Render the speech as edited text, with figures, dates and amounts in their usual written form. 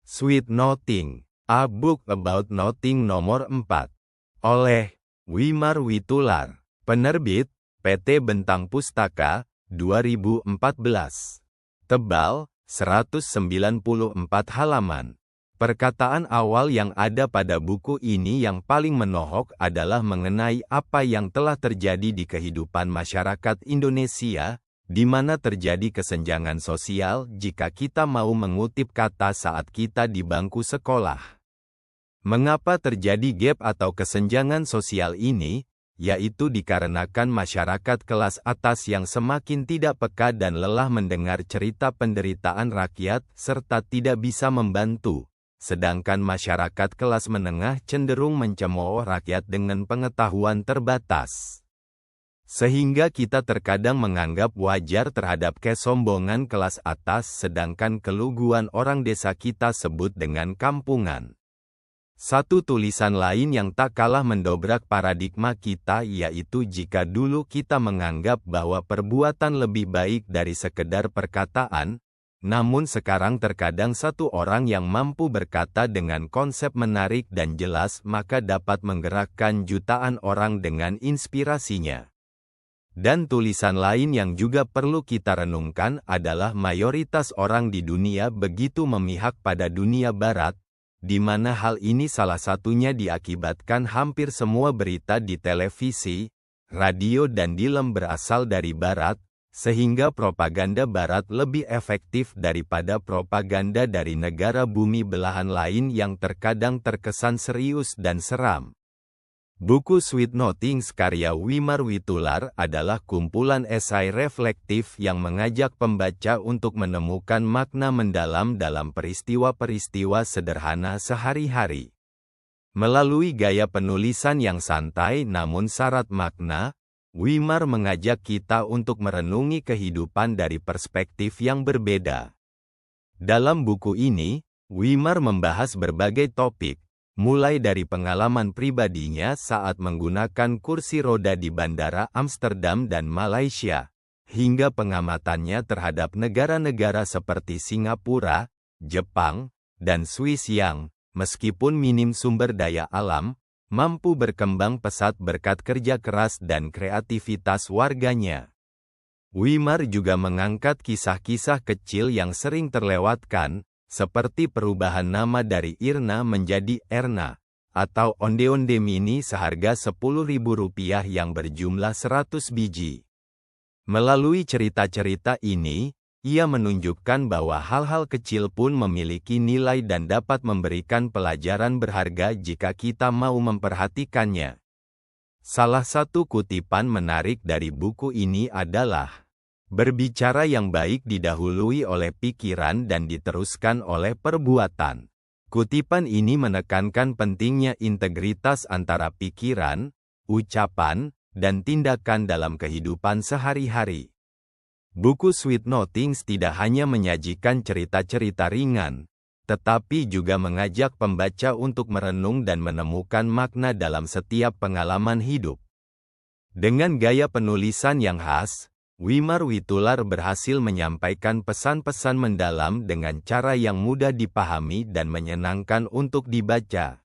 Sweet Nothing, A Book About Nothing nomor 4. Oleh Wimar Witular. Penerbit, PT Bentang Pustaka, 2014. Tebal, 194 halaman. Perkataan awal yang ada pada buku ini yang paling menohok adalah mengenai apa yang telah terjadi di kehidupan masyarakat Indonesia, di mana terjadi kesenjangan sosial jika kita mau mengutip kata saat kita di bangku sekolah. Mengapa terjadi gap atau kesenjangan sosial ini? Yaitu dikarenakan masyarakat kelas atas yang semakin tidak peka dan lelah mendengar cerita penderitaan rakyat serta tidak bisa membantu, sedangkan masyarakat kelas menengah cenderung mencemooh rakyat dengan pengetahuan terbatas. Sehingga kita terkadang menganggap wajar terhadap kesombongan kelas atas sedangkan keluguan orang desa kita sebut dengan kampungan. Satu tulisan lain yang tak kalah mendobrak paradigma kita yaitu jika dulu kita menganggap bahwa perbuatan lebih baik dari sekedar perkataan, namun sekarang terkadang satu orang yang mampu berkata dengan konsep menarik dan jelas maka dapat menggerakkan jutaan orang dengan inspirasinya. Dan tulisan lain yang juga perlu kita renungkan adalah mayoritas orang di dunia begitu memihak pada dunia barat, di mana hal ini salah satunya diakibatkan hampir semua berita di televisi, radio dan film berasal dari barat, sehingga propaganda barat lebih efektif daripada propaganda dari negara bumi belahan lain yang terkadang terkesan serius dan seram. Buku Sweet Nothing karya Wimar Witular adalah kumpulan esai reflektif yang mengajak pembaca untuk menemukan makna mendalam dalam peristiwa-peristiwa sederhana sehari-hari. Melalui gaya penulisan yang santai namun syarat makna, Wimar mengajak kita untuk merenungi kehidupan dari perspektif yang berbeda. Dalam buku ini, Wimar membahas berbagai topik, mulai dari pengalaman pribadinya saat menggunakan kursi roda di Bandara Amsterdam dan Malaysia, hingga pengamatannya terhadap negara-negara seperti Singapura, Jepang, dan Swiss yang, meskipun minim sumber daya alam, mampu berkembang pesat berkat kerja keras dan kreativitas warganya. Wimar juga mengangkat kisah-kisah kecil yang sering terlewatkan, seperti perubahan nama dari Irna menjadi Erna, atau onde-onde mini seharga Rp10.000 yang berjumlah 100 biji. Melalui cerita-cerita ini, ia menunjukkan bahwa hal-hal kecil pun memiliki nilai dan dapat memberikan pelajaran berharga jika kita mau memperhatikannya. Salah satu kutipan menarik dari buku ini adalah, "Berbicara yang baik didahului oleh pikiran dan diteruskan oleh perbuatan." Kutipan ini menekankan pentingnya integritas antara pikiran, ucapan, dan tindakan dalam kehidupan sehari-hari. Buku Sweet Nothing tidak hanya menyajikan cerita-cerita ringan, tetapi juga mengajak pembaca untuk merenung dan menemukan makna dalam setiap pengalaman hidup. Dengan gaya penulisan yang khas, Wimar Witular berhasil menyampaikan pesan-pesan mendalam dengan cara yang mudah dipahami dan menyenangkan untuk dibaca.